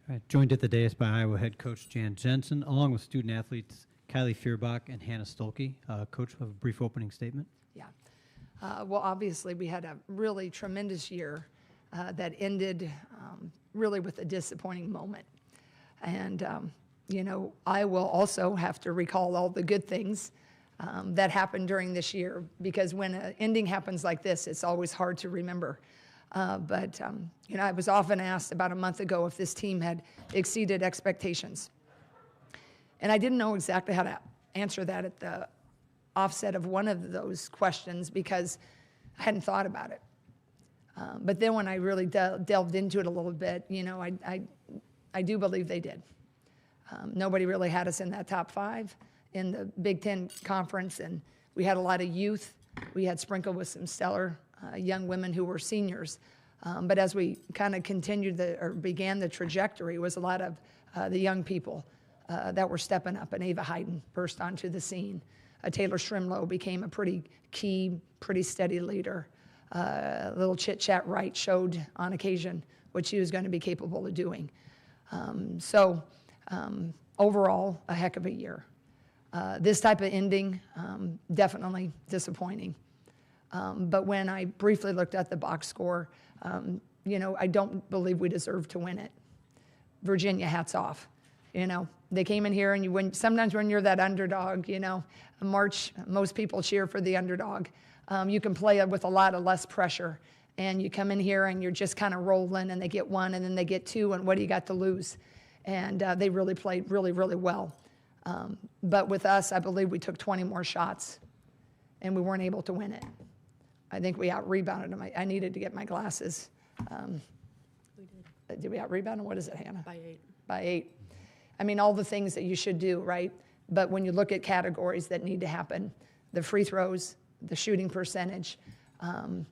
All right, joined at the dais by Iowa head coach Jan Jensen, along with student athletes Kylie Feuerbach and Hannah Stolke. Coach, have a brief opening statement. Yeah. Well, obviously, we had a really tremendous year that ended really with a disappointing moment. And, I will also have to recall all the good things that happened during this year, because when an ending happens like this, it's always hard to remember. But I was often asked about a month ago if this team had exceeded expectations. And I didn't know exactly how to answer that at the offset of one of those questions, because I hadn't thought about it. But then when I really delved into it a little bit, I do believe they did. Nobody really had us in that top 5 in the Big Ten Conference, and we had a lot of youth. We had sprinkled with some stellar young women who were seniors. But as we kind of began the trajectory, was a lot of the young people that were stepping up, and Ava Hayden burst onto the scene. Taylor Shrimlow became a pretty key, pretty steady leader. Little chit-chat Wright showed on occasion what she was going to be capable of doing. Overall, a heck of a year. This type of ending, definitely disappointing. But when I briefly looked at the box score, I don't believe we deserve to win it. Virginia, hats off. They came in here, and sometimes when you're that underdog, March, most people cheer for the underdog. You can play with a lot of less pressure, and you come in here and you're just kind of rolling, and they get 1, and then they get 2, and what do you got to lose? And they really played really, really well. But with us, I believe we took 20 more shots, and we weren't able to win it. I think we out-rebounded them. I needed to get my glasses. We did. Did we out-rebound them? What is it, Hannah? By 8. By 8. I mean, all the things that you should do, right? But when you look at categories that need to happen, the free throws, the shooting percentage, that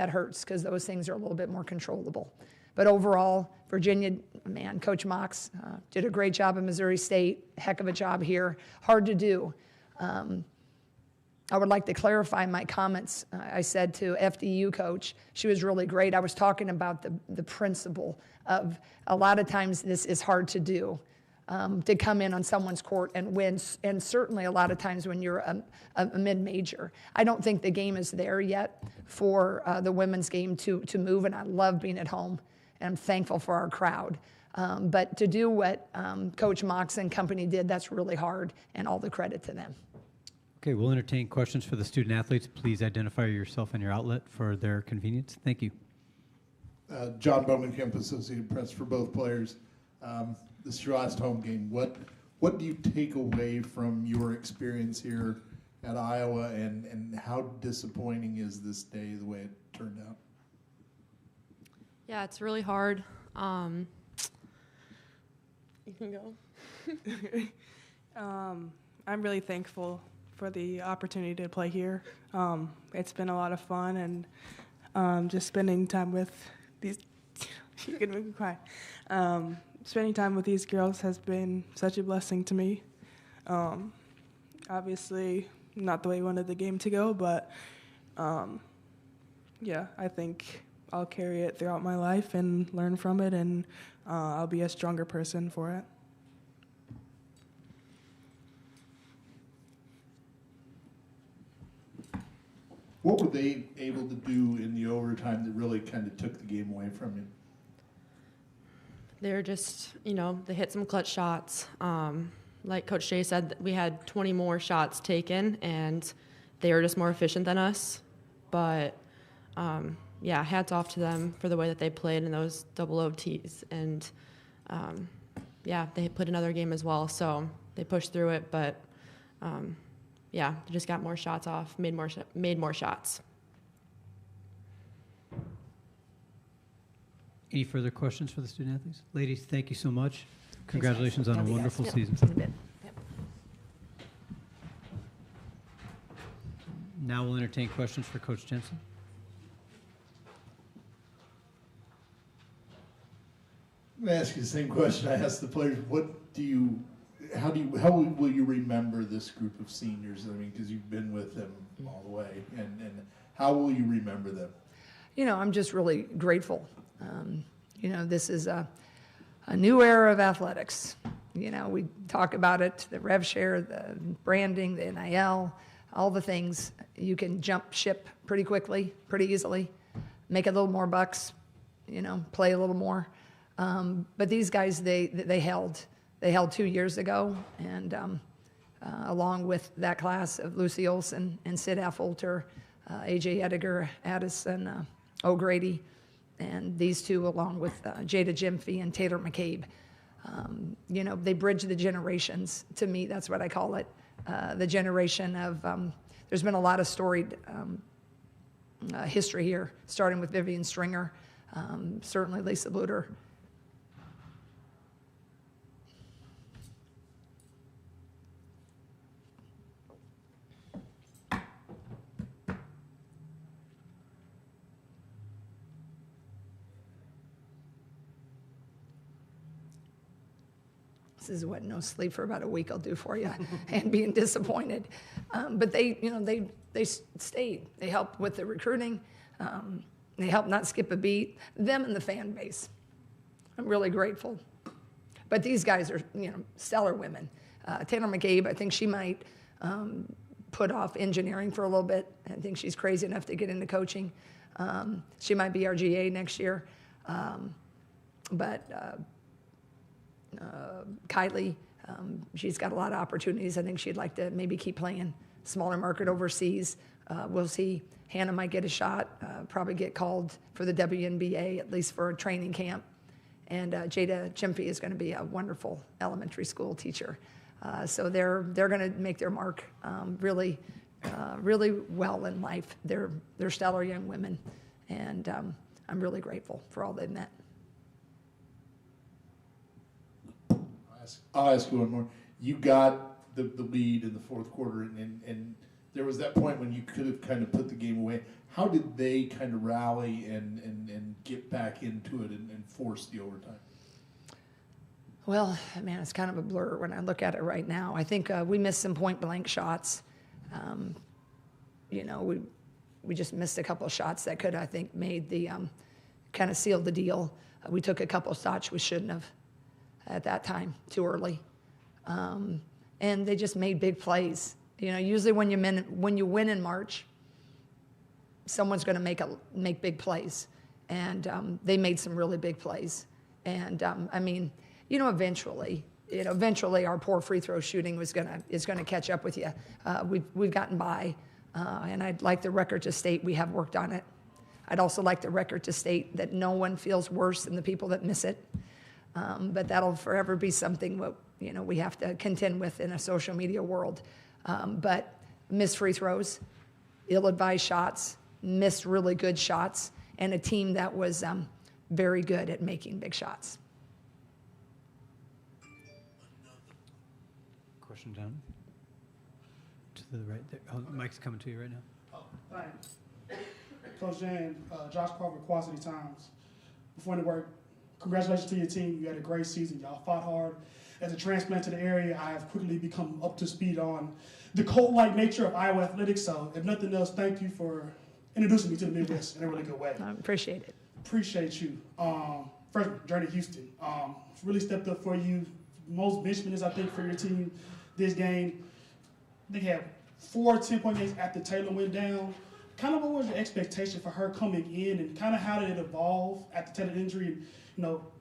hurts, because those things are a little bit more controllable. But overall, Virginia, man, Coach Mox did a great job at Missouri State. Heck of a job here. Hard to do. I would like to clarify my comments. I said to FDU coach, she was really great. I was talking about the principle of a lot of times this is hard to do, to come in on someone's court and win, and certainly a lot of times when you're a mid-major. I don't think the game is there yet for the women's game to move, and I love being at home, and I'm thankful for our crowd. But to do what Coach Mox and company did, that's really hard, and all the credit to them. Okay, we'll entertain questions for the student athletes. Please identify yourself and your outlet for their convenience. Thank you. John Bowman, Campus Associated Press for both players. This is your last home game. What do you take away from your experience here at Iowa, and how disappointing is this day the way it turned out? Yeah, it's really hard. You can go. I'm really thankful for the opportunity to play here. It's been a lot of fun, and just spending time with these. You're gonna make me cry. Spending time with these girls has been such a blessing to me. Obviously, not the way we wanted the game to go, but yeah, I think I'll carry it throughout my life and learn from it, and I'll be a stronger person for it. What were they able to do in the overtime that really kind of took the game away from you? They're just, they hit some clutch shots. Like Coach Jay said, we had 20 more shots taken, and they were just more efficient than us. But, yeah, hats off to them for the way that they played in those double OTs. And, yeah, they played another game as well, so they pushed through it. But, yeah, they just got more shots off, made more shots. Any further questions for the student athletes? Ladies, thank you so much. Congratulations on a wonderful season. Now we'll entertain questions for Coach Jensen. I'm going to ask you the same question I asked the players. How will you remember this group of seniors? I mean, because you've been with them all the way, and how will you remember them? I'm just really grateful. This is a new era of athletics. We talk about it, the rev share, the branding, the NIL, all the things. You can jump ship pretty quickly, pretty easily, make a little more bucks, play a little more. But these guys, they held 2 years ago, and along with that class of Lucy Olson and Sid Affolter, AJ Ediger, Addison O'Grady, and these two along with Jada Jimfy and Taylor McCabe. They bridge the generations. To me, that's what I call it. The generation of, there's been a lot of storied history here, starting with Vivian Stringer, certainly Lisa Bluter. This is what no sleep for about a week will do for you, and being disappointed. But they stayed. They helped with the recruiting. They helped not skip a beat. Them and the fan base. I'm really grateful. But these guys are, stellar women. Taylor McCabe, I think she might put off engineering for a little bit. I think she's crazy enough to get into coaching. She might be our GA next year. But Kylie, she's got a lot of opportunities. I think she'd like to maybe keep playing smaller market overseas. We'll see. Hannah might get a shot, probably get called for the WNBA, at least for a training camp. And Jada Jimfy is going to be a wonderful elementary school teacher. So they're going to make their mark really well in life. They're stellar young women, and I'm really grateful for all they've met. I'll ask you one more. You got the lead in the fourth quarter, and there was that point when you could have kind of put the game away. How did they kind of rally and get back into it and force the overtime? Well, man, it's kind of a blur when I look at it right now. I think we missed some point-blank shots. We just missed a couple of shots that could, I think, made the kind of sealed the deal. We took a couple of shots we shouldn't have at that time, too early. And they just made big plays. Usually when you win in March, someone's going to make big plays. And they made some really big plays. And eventually our poor free throw shooting is going to catch up with you. We've gotten by, and I'd like the record to state we have worked on it. I'd also like the record to state that no one feels worse than the people that miss it. But that'll forever be something we have to contend with in a social media world. But missed free throws, ill-advised shots, missed really good shots, and a team that was very good at making big shots. Question down to the right there. Oh, Mike's coming to you right now. Oh, thanks. Coach Jan, Josh Carver, Quad City Times. Before any work, congratulations to your team. You had a great season. Y'all fought hard. As a transplant to the area, I have quickly become up to speed on the cold-like nature of Iowa athletics. So if nothing else, thank you for introducing me to the Midwest in a really good way. I appreciate it. Appreciate you. Freshman, Journey Houston. Really stepped up for you. Most bench minutes, I think, for your team this game. They had 4 10-point games after Taylor went down. Kind of what was your expectation for her coming in, and kind of how did it evolve after Taylor injury?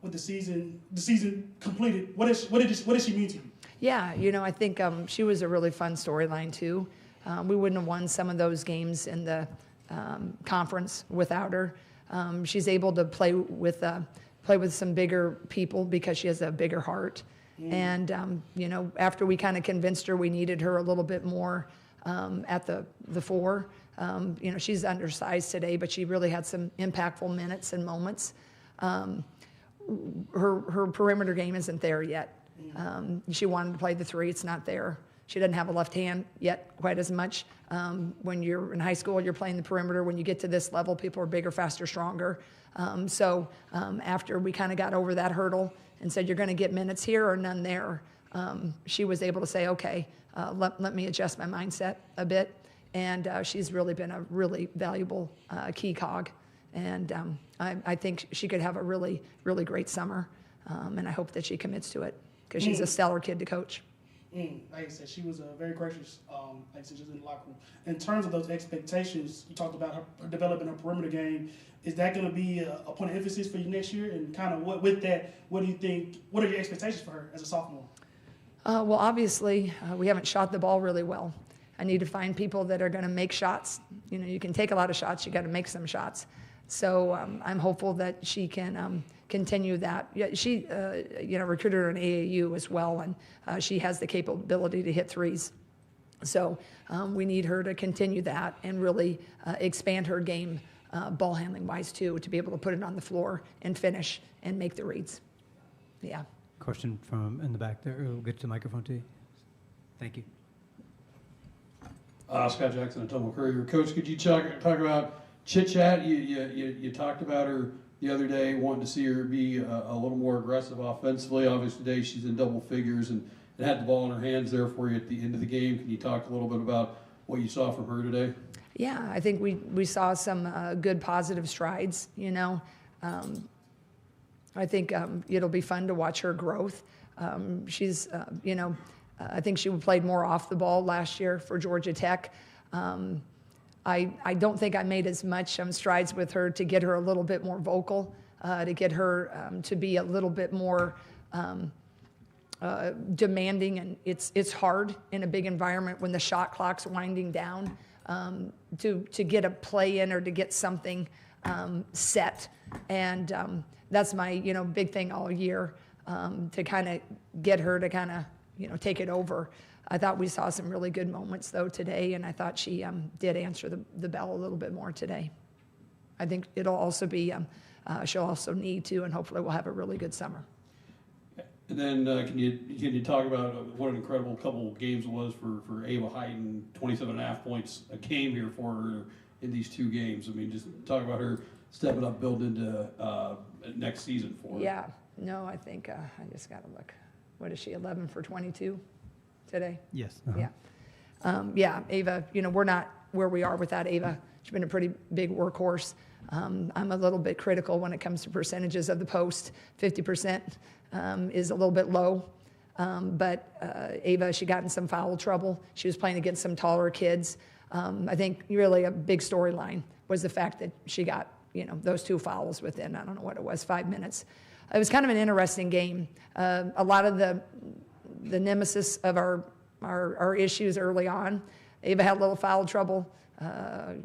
With the season completed, what did she mean to you? Yeah, I think she was a really fun storyline too. We wouldn't have won some of those games in the conference without her. She's able to play with some bigger people because she has a bigger heart. And after we kind of convinced her we needed her a little bit more at the 4, she's undersized today, but she really had some impactful minutes and moments. Her perimeter game isn't there yet. She wanted to play the 3. It's not there. She doesn't have a left hand yet quite as much. When you're in high school, you're playing the perimeter. When you get to this level, people are bigger, faster, stronger. So after we kind of got over that hurdle and said, you're going to get minutes here or none there, she was able to say, okay, let me adjust my mindset a bit. And she's really been a really valuable key cog And I think she could have a really, really great summer. And I hope that she commits to it because she's a stellar kid to coach. Like I said, she was very gracious, like I said, just in the locker room. In terms of those expectations, you talked about her developing her perimeter game. Is that going to be a point of emphasis for you next year? And kind of with that, what do you think, what are your expectations for her as a sophomore? Well, obviously, we haven't shot the ball really well. I need to find people that are going to make shots. You know, you can take a lot of shots, you got to make some shots. So I'm hopeful that she can continue that. Yeah, she, recruited her in AAU as well, and she has the capability to hit threes. So we need her to continue that and really expand her game, ball handling wise too, to be able to put it on the floor and finish and make the reads. Yeah. Question from in the back there. We'll get to the microphone to you. Thank you. Scott Jackson and Tom Courier. Coach, could you talk about Chit Chat? You talked about her the other day, wanting to see her be a little more aggressive offensively. Obviously today she's in double figures and had the ball in her hands there for you at the end of the game. Can you talk a little bit about what you saw from her today? Yeah, I think we saw some good positive strides, you know. I think it'll be fun to watch her growth. She's, I think she played more off the ball last year for Georgia Tech. I don't think I made as much strides with her to get her a little bit more vocal, to get her to be a little bit more demanding. And it's hard in a big environment when the shot clock's winding down to get a play in or to get something set. And that's my big thing all year, to kind of get her to kind of take it over. I thought we saw some really good moments though today, and I thought she did answer the bell a little bit more today. I think it'll also be she'll also need to, and hopefully we'll have a really good summer. And then can you talk about what an incredible couple of games it was for Ava Heighton, 27.5 points a game here for her in these two games. I mean, just talk about her stepping up, building into next season for her. Yeah, no, I think I just got to look. What is she, 11 for 22 today? Yes. Yeah, Ava, we're not where we are without Ava. She's been a pretty big workhorse. I'm a little bit critical when it comes to percentages of the post. 50% is a little bit low. But Ava, she got in some foul trouble. She was playing against some taller kids. I think really a big storyline was the fact that she got, those two fouls within, I don't know what it was, 5 minutes. It was kind of an interesting game. A lot of the nemesis of our issues early on, Ava had a little foul trouble.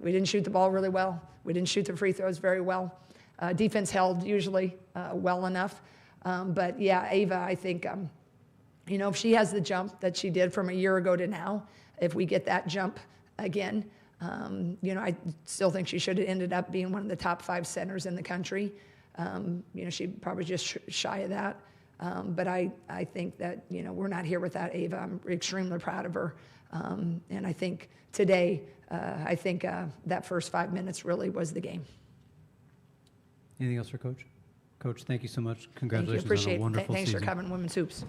We didn't shoot the ball really well. We didn't shoot the free throws very well. Defense held usually well enough. But yeah, Ava, I think, if she has the jump that she did from a year ago to now, if we get that jump again, I still think she should have ended up being one of the top 5 centers in the country. She probably just shy of that. But I think that, we're not here without Ava. I'm extremely proud of her. And I think today, that first 5 minutes really was the game. Anything else for Coach? Coach, thank you so much. Thank you. Congratulations Appreciate on a wonderful it. Thanks season. for coming, Women's Hoops.